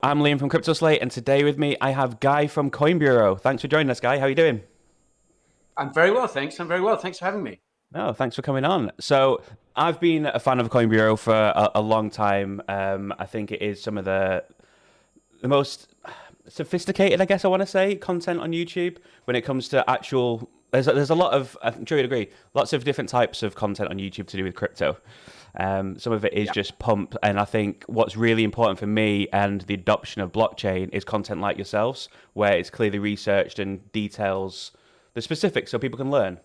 I'm Liam from CryptoSlate, and today with me I have Guy from Coin Bureau. Thanks for joining us, Guy. How are you doing? I'm very well, thanks. I'm very well. Thanks for having me. Oh, thanks for coming on. So, I've been a fan of Coin Bureau for a long time. I think it is some of the most sophisticated, I guess I want to say, content on YouTube when it comes to actual. There's a lot of, I'm sure you'd agree, lots of different types of content on YouTube to do with crypto. Some of it is Yeah. just pump, and I think what's really important for me and the adoption of blockchain is content like yourselves, where it's clearly researched and details the specifics so people can learn.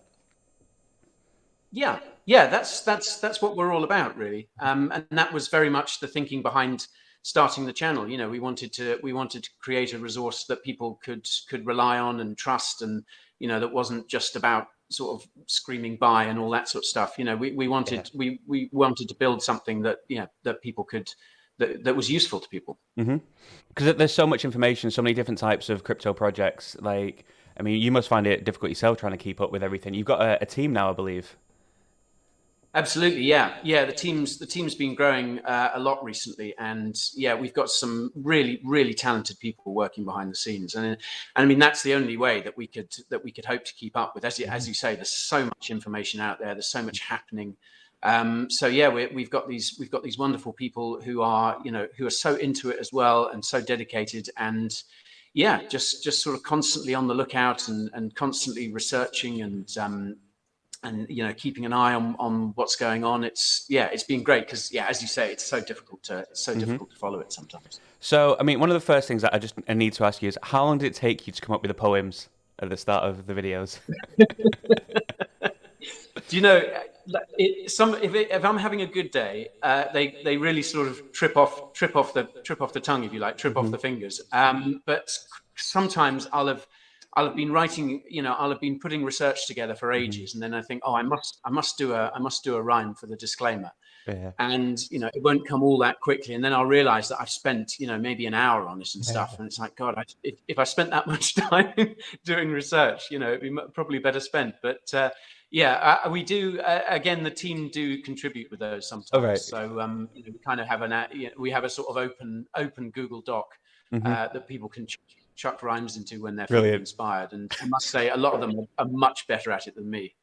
Yeah. Yeah. That's what we're all about, really. And that was very much the thinking behind starting the channel. We wanted to create a resource that people could rely on and trust, and that wasn't just about sort of screaming buy and all that sort of stuff. We Yeah. wanted to build something that that people could that was useful to people. Because there's so much information, so many different types of crypto projects. Like, I mean, you must find it difficult yourself trying to keep up with everything. You've got a team now, I believe. Absolutely, yeah, yeah. The team's been growing a lot recently, and yeah, we've got some really talented people working behind the scenes, and I mean that's the only way that we could hope to keep up with. As you say, there's so much information out there. There's so much happening. So yeah, we've got these wonderful people who are so into it as well and so dedicated, and yeah, just sort of constantly on the lookout and constantly researching and keeping an eye on what's going on. It's been great because yeah, as you say, it's so difficult to follow it sometimes. So, I mean, one of the first things that I need to ask you is how long did it take you to come up with the poems at the start of the videos? Do you know, if I'm having a good day, they really sort of trip off the tongue, if you like, trip off Hmm. the fingers. But sometimes I'll have been writing, I'll have been putting research together for Hmm. ages, and then I think, oh, I must do a rhyme for the disclaimer, Yeah. and it won't come all that quickly, and then I'll realize that I've spent maybe an hour on this and stuff, and it's like, God, if I spent that much time doing research, it'd be probably better spent. But yeah, we do. Again, the team do contribute with those All sometimes. right. So we kind of have we have a sort of open Google Doc Hmm. that people can chuck rhymes into when they're feeling Brilliant. inspired. And I must say, a lot of them are much better at it than me.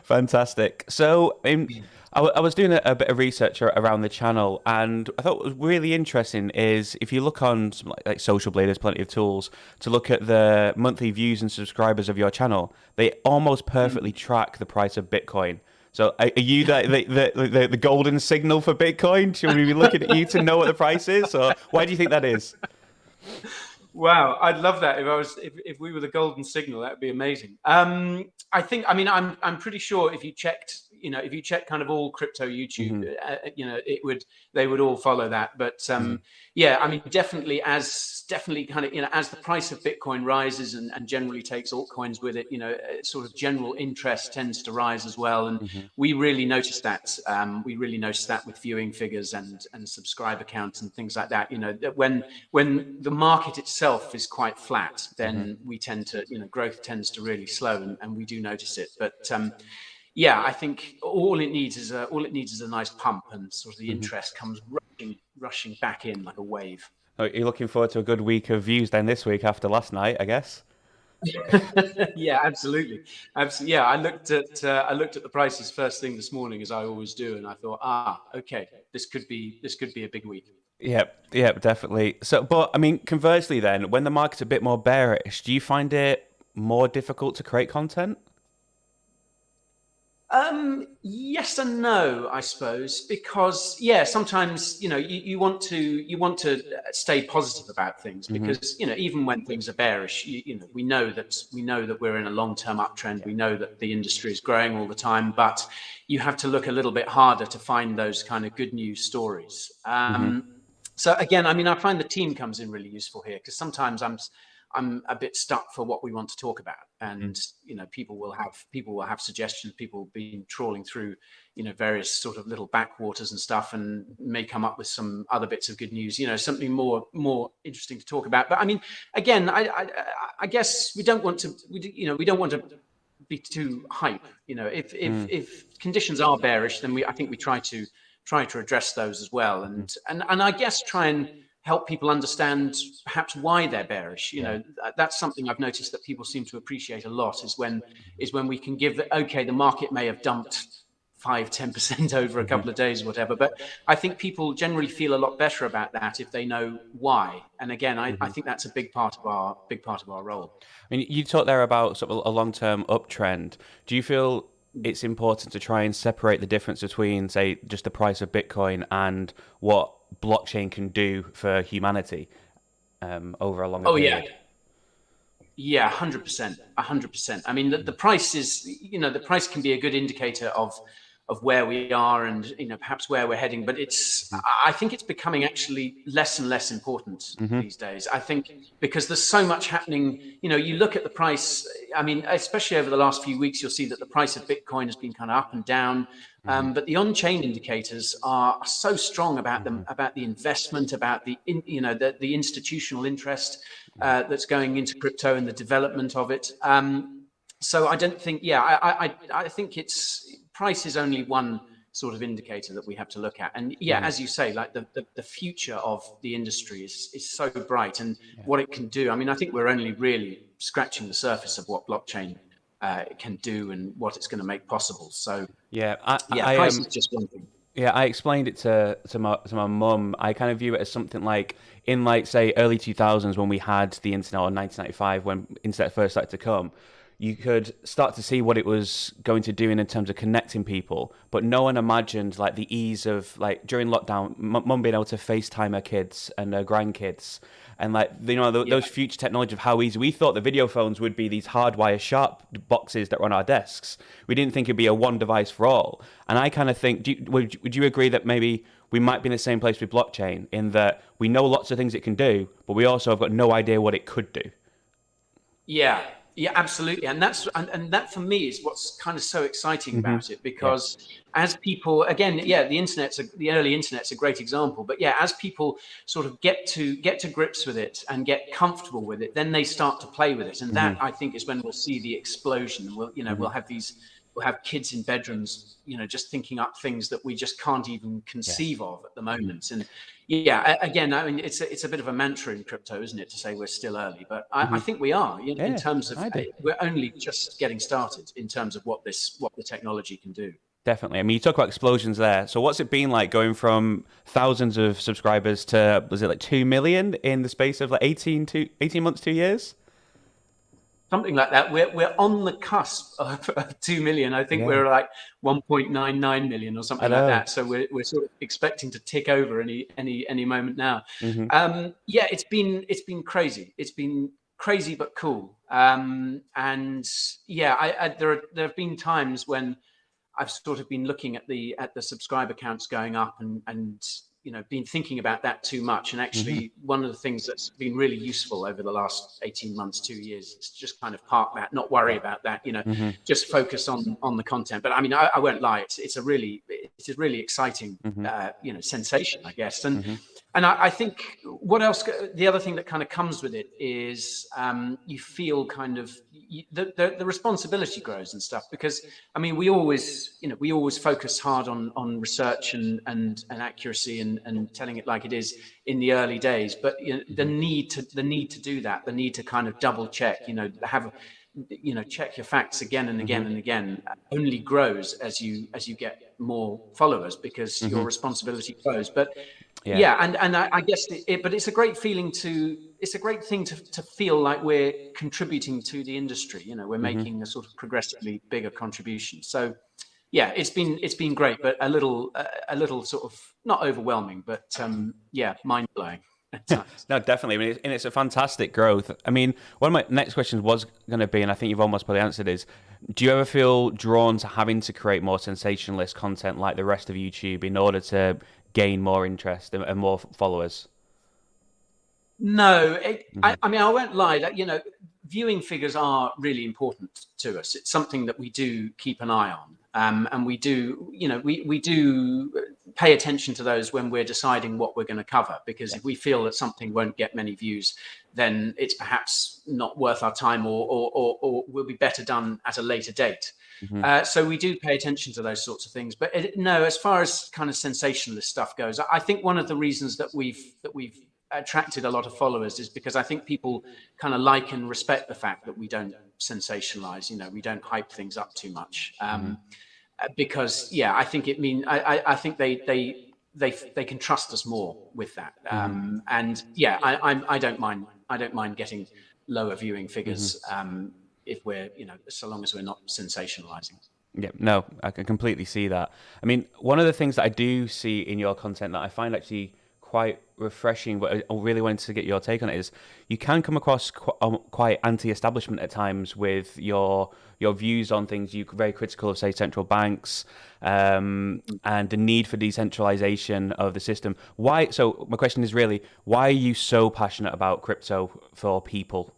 Fantastic. So, I was doing a bit of research around the channel, and I thought what was really interesting is if you look on some like Social Blade, there's plenty of tools to look at the monthly views and subscribers of your channel. They almost perfectly Mm. track the price of Bitcoin. So, are you the golden signal for Bitcoin? Should we be looking at you to know what the price is, or why do you think that is? Wow, I'd love that if we were the golden signal, that would be amazing. I mean, I'm pretty sure if you check kind of all crypto YouTube, Hmm. it would they would all follow that. But Hmm. yeah, I mean, definitely kind of as the price of Bitcoin rises and generally takes altcoins with it, sort of general interest tends to rise as well, and Hmm. we really noticed that. We really noticed that with viewing figures and subscriber counts and things like that. That when the market itself is quite flat, Hmm. then we tend to, growth tends to really slow, and we do notice it. But yeah, I think all it needs is a nice pump, and sort of the Hmm. interest comes rushing back in like a wave. Are you looking forward to a good week of views then this week after last night, I guess? Yeah, absolutely, absolutely. Yeah, I looked at the prices first thing this morning, as I always do, and I thought, okay, this could be a big week. Yep, yep, definitely. So, but I mean, conversely, then, when the market's a bit more bearish, do you find it more difficult to create content? Yes and no, I suppose, because yeah, sometimes you want to stay positive about things, Hmm. because even when things are bearish, we know that we're in a long-term uptrend. Yeah. We know that the industry is growing all the time, but you have to look a little bit harder to find those kind of good news stories. Hmm. So again, I mean, I find the team comes in really useful here, because sometimes I'm a bit stuck for what we want to talk about, Hmm. and people will have suggestions. People have been trawling through, various sort of little backwaters and stuff, and may come up with some other bits of good news. Something more interesting to talk about. But I mean, again, I guess we don't want to be too hype. If if Mm. if conditions are bearish, then I think we try to address those as well, and I guess try and help people understand perhaps why they're bearish. That's something I've noticed that people seem to appreciate a lot, is when we can give the market may have dumped 5-10% over a couple of days or whatever, but I think people generally feel a lot better about that if they know why. And again, I think that's a big part of our role. I mean, you talked there about sort of a long-term uptrend. Do you feel it's important to try and separate the difference between, say, just the price of Bitcoin and what blockchain can do for humanity over a longer period? Yeah, 100%, 100%. I mean, the price is, the price can be a good indicator of where we are and, perhaps where we're heading. But I think it's becoming actually less and less important these days. I think because there's so much happening, you look at the price, I mean, especially over the last few weeks, you'll see that the price of Bitcoin has been kind of up and down. But the on-chain indicators are so strong about them, about the investment, about the institutional interest that's going into crypto and the development of it. So I don't think, I think price is only one sort of indicator that we have to look at. And as you say, like the future of the industry is so bright, and what it can do. I mean, I think we're only really scratching the surface of what blockchain can do and what it's going to make possible. So price is just one thing. Yeah, I explained it to my mum. I kind of view it as something like in, like, say, early 2000s when we had the internet, or 1995 when internet first started to come. You could start to see what it was going to do in terms of connecting people, but no one imagined like the ease of, like, during lockdown, mum being able to FaceTime her kids and her grandkids, and like those future technology of how easy. We thought the video phones would be these hardwire sharp boxes that were on our desks. We didn't think it'd be a one device for all. And I kind of think, would you agree that maybe we might be in the same place with blockchain, in that we know lots of things it can do, but we also have got no idea what it could do? Yeah, absolutely. And that for me is what's kind of so exciting about it, because as people, again, the early internet's a great example, but as people sort of get to grips with it and get comfortable with it, then they start to play with it. And that, I think, is when we'll see the explosion. We'll have kids in bedrooms, just thinking up things that we just can't even conceive of at the moment. And again, I mean, it's a bit of a mantra in crypto, isn't it, to say we're still early? But I think we are, in terms of we're only just getting started in terms of what the technology can do. Definitely. I mean, you talk about explosions there. So what's it been like going from thousands of subscribers to, was it like 2 million in the space of like 18 months, 2 years? Something like that. We're on the cusp of 2 million. I think we're like 1.99 million or something like that. So we're sort of expecting to tick over any moment now. It's been crazy. It's been crazy but cool. There have been times when I've sort of been looking at the subscriber counts going up and been thinking about that too much. And actually, one of the things that's been really useful over the last 18 months, 2 years, is just kind of park that, not worry about that, just focus on the content. But I mean, I won't lie, it's a really exciting, sensation, I guess. And I think the other thing that kind of comes with it is you feel kind of the responsibility grows and stuff, because I mean, we always focus hard on research and accuracy and telling it like it is in the early days, but the need to do that, the need to kind of double check, check your facts again and again and again, only grows as you get more followers, because your responsibility grows. But I guess but it's a great feeling it's a great thing to feel like we're contributing to the industry. We're making a sort of progressively bigger contribution. So it's been great, but a little sort of not overwhelming, but mind blowing. No, definitely. I mean, it's a fantastic growth. I mean, one of my next questions was going to be, and I think you've almost probably answered, is do you ever feel drawn to having to create more sensationalist content like the rest of YouTube in order to gain more interest and more followers? No, I mean, I won't lie. Viewing figures are really important to us. It's something that we do keep an eye on, and we do, we do pay attention to those when we're deciding what we're going to cover. Because if we feel that something won't get many views, then it's perhaps not worth our time, or will be better done at a later date. So we do pay attention to those sorts of things. But no, as far as kind of sensationalist stuff goes, I think one of the reasons that we've attracted a lot of followers is because I think people kind of like and respect the fact that we don't sensationalize, we don't hype things up too much. Because I think I think they can trust us more with that. And I don't mind getting lower viewing figures if we're, so long as we're not sensationalizing. Yeah, no, I can completely see that. I mean, one of the things that I do see in your content that I find actually quite refreshing, but I really wanted to get your take on it, is you can come across quite anti-establishment at times with your views on things. You're very critical of, say, central banks and the need for decentralization of the system. Why? So my question is really, why are you so passionate about crypto for people?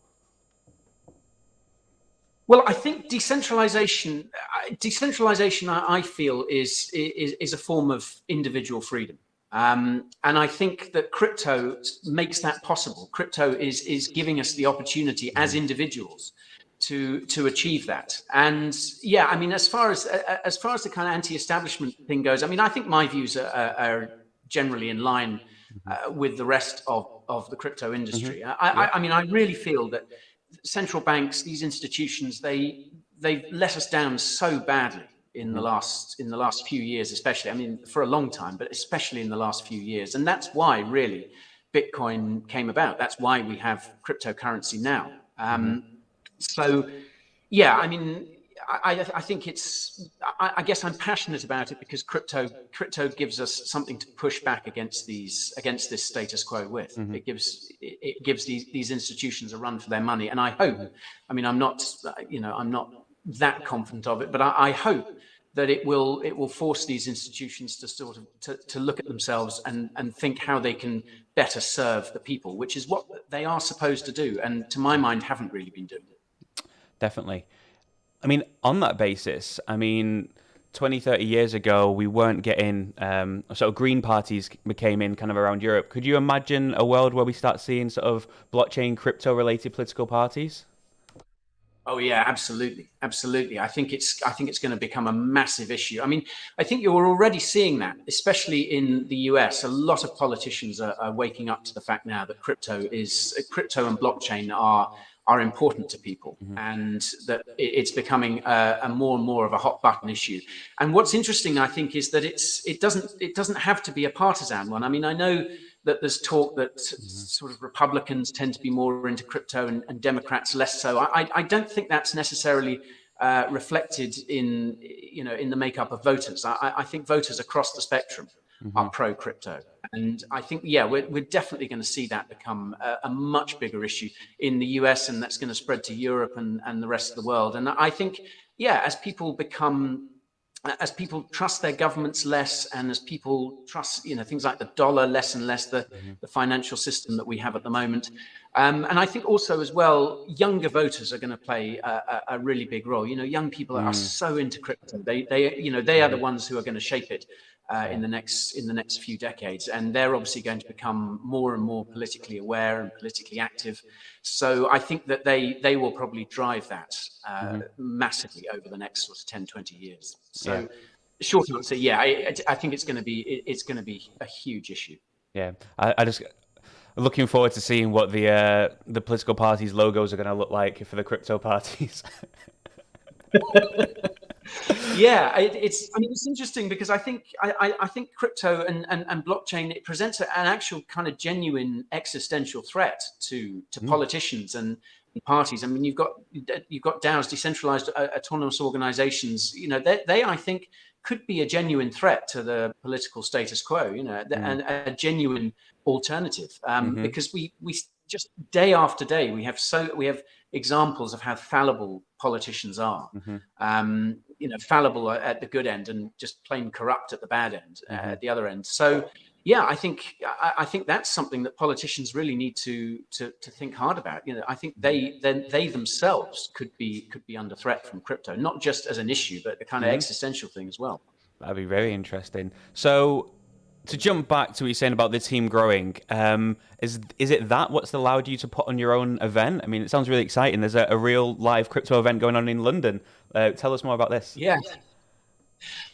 Well, I think decentralization, I feel is a form of individual freedom. And I think that crypto makes that possible. Crypto is giving us the opportunity as individuals to achieve that. And I mean, as far as the kind of anti-establishment thing goes, I mean, I think my views are generally in line with the rest of the crypto industry. I mean, I really feel that central banks, these institutions, they've let us down so badly in the last few years, especially. I mean, for a long time, but especially in the last few years. And that's why really Bitcoin came about. That's why we have cryptocurrency now. So I mean, I think I guess I'm passionate about it because crypto gives us something to push back against this status quo with. It gives these institutions a run for their money, and I hope. I mean, I'm not that confident of it, but I hope that it will force these institutions to sort of to look at themselves and think how they can better serve the people, which is what they are supposed to do, and to my mind, haven't really been doing. Definitely. I mean, on that basis, I mean, 20, 30 years ago, we weren't getting, sort of green parties came in kind of around Europe. Could you imagine a world where we start seeing sort of blockchain, crypto-related political parties? Oh yeah, absolutely, absolutely. I think it's going to become a massive issue. I mean, I think you're already seeing that, especially in the US. A lot of politicians are waking up to the fact now that crypto and blockchain are important to people, and that it's becoming a more and more of a hot button issue. And what's interesting, I think, is that it doesn't have to be a partisan one. I mean, I know that there's talk that sort of Republicans tend to be more into crypto and Democrats less so. I don't think that's necessarily reflected in the makeup of voters. I think voters across the spectrum are pro crypto, and I think we're definitely going to see that become a much bigger issue in the US, and that's going to spread to Europe and the rest of the world. And I think as people trust their governments less, and as people trust things like the dollar less and less, the financial system that we have at the moment, and I think also as well, younger voters are going to play a really big role. Young people are so into crypto. They are the ones who are going to shape it in the next few decades, and they're obviously going to become more and more politically aware and politically active. So I think that they will probably drive that massively over the next sort of 10, 20 years. So short answer, I think it's going to be a huge issue. Yeah, I just looking forward to seeing what the political parties' logos are going to look like for the crypto parties. It's interesting because I think crypto and blockchain, it presents an actual kind of genuine existential threat to politicians and parties. I mean, you've got DAOs, decentralized autonomous organizations. They I think could be a genuine threat to the political status quo. And a genuine alternative, because we just day after day we have examples of how fallible politicians are. Fallible at the good end and just plain corrupt at the bad end, at the other end. So I think that's something that politicians really need to think hard about. I think they themselves could be under threat from crypto, not just as an issue, but a kind of existential thing as well. That'd be very interesting. So to jump back to what you're saying about the team growing, is it what's allowed you to put on your own event? I mean, it sounds really exciting. There's a real live crypto event going on in London. Tell us more about this. Yeah.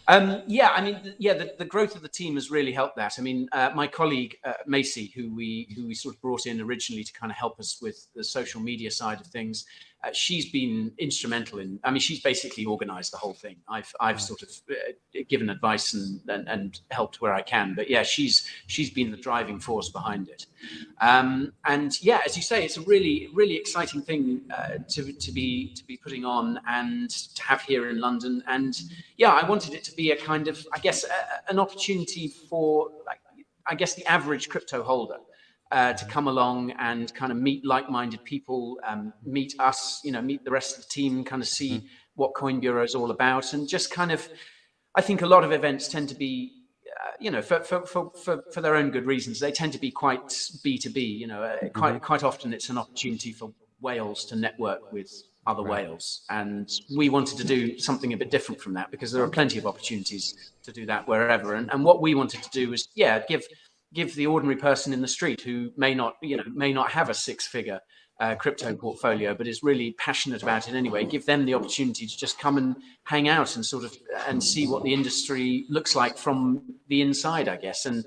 Yeah, I mean, yeah, the growth of the team has really helped that. I mean, my colleague Macy, who we sort of brought in originally to kind of help us with the social media side of things, she's been instrumental in. I mean, she's basically organised the whole thing. I've sort of given advice and helped where I can, but yeah, she's been the driving force behind it. And yeah, as you say, it's a really exciting thing to be putting on and to have here in London. And yeah, I wanted it to be a kind of, I guess, an opportunity for, like, I guess, the average crypto holder to come along and kind of meet like-minded people, meet us, meet the rest of the team, kind of see what Coin Bureau is all about, and just kind of, I think a lot of events tend to be, for their own good reasons, they tend to be quite B2B. Quite often it's an opportunity for whales to network with other whales, and we wanted to do something a bit different from that, because there are plenty of opportunities to do that wherever. And what we wanted to do was, give the ordinary person in the street who may not have a six-figure crypto portfolio, but is really passionate about it anyway, give them the opportunity to just come and hang out and sort of and see what the industry looks like from the inside, I guess. And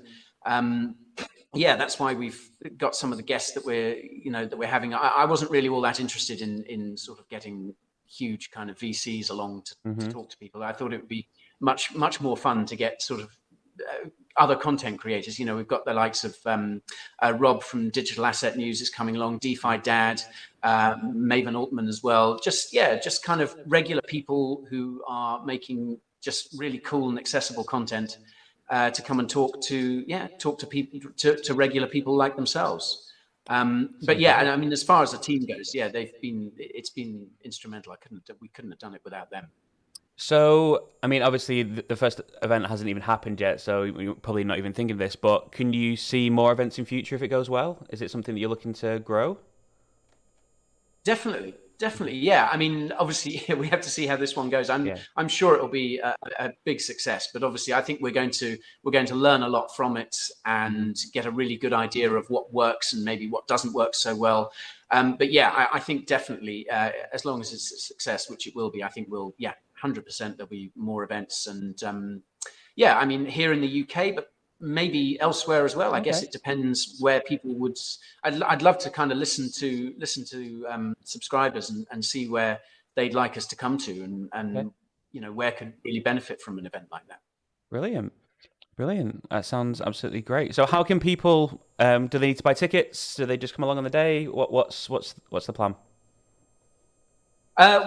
yeah, that's why we've got some of the guests that we're having. I wasn't really all that interested in sort of getting huge kind of VCs along to talk to people. I thought it would be much more fun to get sort of other content creators. We've got the likes of Rob from Digital Asset News is coming along, DeFi Dad, Maven Altman as well. Just kind of regular people who are making just really cool and accessible content to come and talk to people, to regular people like themselves. But yeah, and I mean, as far as the team goes, yeah, it's been instrumental. We couldn't have done it without them. So, I mean, obviously the first event hasn't even happened yet, so you're probably not even thinking this, but can you see more events in future if it goes well? Is it something that you're looking to grow? Definitely. Yeah. I mean, obviously we have to see how this one goes. I'm sure it'll be a big success, but obviously I think we're going to learn a lot from it and get a really good idea of what works and maybe what doesn't work so well. But yeah, I think definitely as long as it's a success, which it will be, I think 100% there'll be more events. And yeah, I mean, here in the UK, but maybe elsewhere as well. I guess it depends where people would. I'd love to kind of listen to subscribers and see where they'd like us to come to, and where could really benefit from an event like that. Brilliant. That sounds absolutely great. So how can people, do they need to buy tickets? Do they just come along on the day? What's the plan?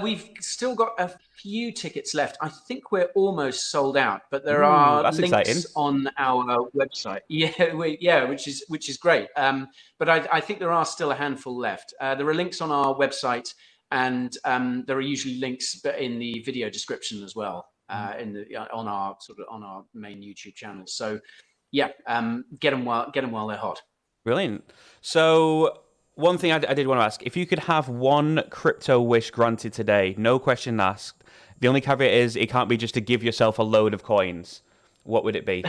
We've still got a few tickets left. I think we're almost sold out, but there are links exciting. On our website. Yeah, which is great. But I think there are still a handful left. There are links on our website, and there are usually links in the video description as well, on our main YouTube channel. So yeah, get them while they're hot. Brilliant. So one thing I did want to ask, if you could have one crypto wish granted today, no question asked, the only caveat is it can't be just to give yourself a load of coins, what would it be?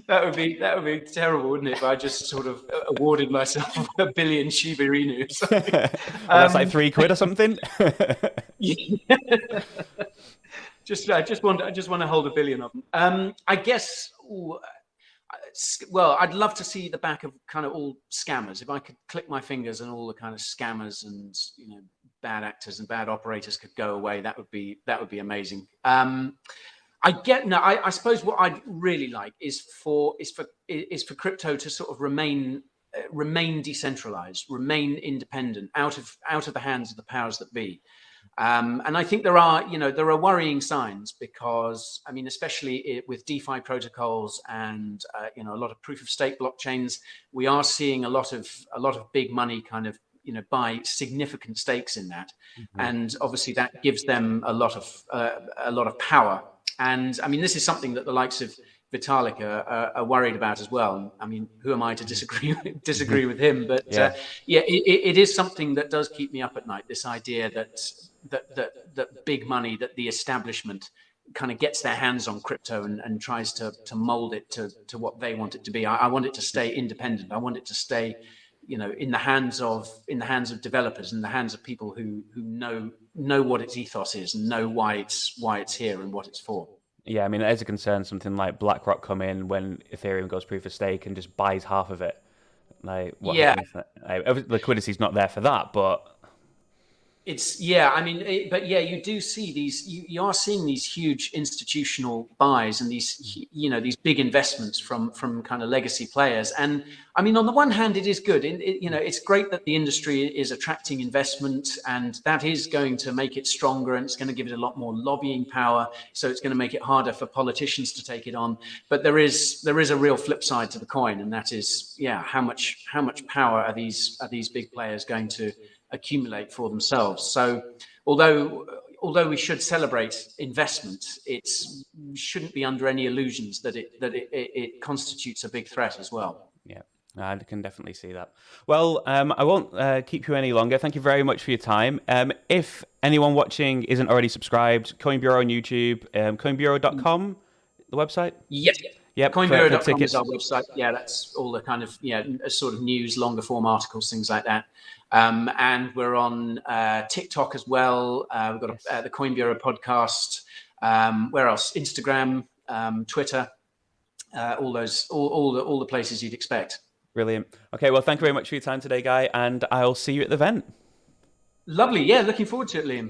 That would be terrible, wouldn't it? If I just sort of awarded myself 1 billion Shiba Inu. That's like £3 or something. I just want to hold 1 billion of them. I guess. Well, I'd love to see the back of kind of all scammers. If I could click my fingers and all the kind of scammers and bad actors and bad operators could go away, that would be amazing. I suppose what I'd really like is for crypto to sort of remain decentralized, remain independent, out of the hands of the powers that be. And I think there are worrying signs, because I mean, especially with DeFi protocols and a lot of proof of stake blockchains, we are seeing a lot of big money kind of buy significant stakes in that, and obviously that gives them a lot of power. And I mean, this is something that the likes of Vitalik are worried about as well. I mean, who am I to disagree with him? But it is something that does keep me up at night. This idea that big money, that the establishment kind of gets their hands on crypto and tries to mold it to what they want it to be. I want it to stay independent. I want it to stay in the hands of developers, in the hands of people who know what its ethos is and know why it's here and what it's for. Yeah, I mean, there's a concern something like BlackRock come in when Ethereum goes proof of stake and just buys half of it. Like, what happens? Like, liquidity's not there for that, but but you do see these. You are seeing these huge institutional buys and these big investments from kind of legacy players. And I mean, on the one hand, it is good. It's great that the industry is attracting investment, and that is going to make it stronger, and it's going to give it a lot more lobbying power. So it's going to make it harder for politicians to take it on. But there is a real flip side to the coin, and that is, how much power are these big players going to accumulate for themselves? So although we should celebrate investment, it shouldn't be under any illusions that it constitutes a big threat as well. Yeah, I can definitely see that. Well, I won't keep you any longer. Thank you very much for your time. If anyone watching isn't already subscribed, Coin Bureau on YouTube, coinbureau.com, the website? Yes. Yep, coinbureau.com is our website. Yeah, that's all the kind of sort of news, longer form articles, things like that. And we're on TikTok as well. We've got the Coin Bureau podcast. Where else? Instagram, Twitter, all the places you'd expect. Brilliant. Okay, well, thank you very much for your time today, Guy, and I'll see you at the event. Lovely. Yeah, looking forward to it, Liam.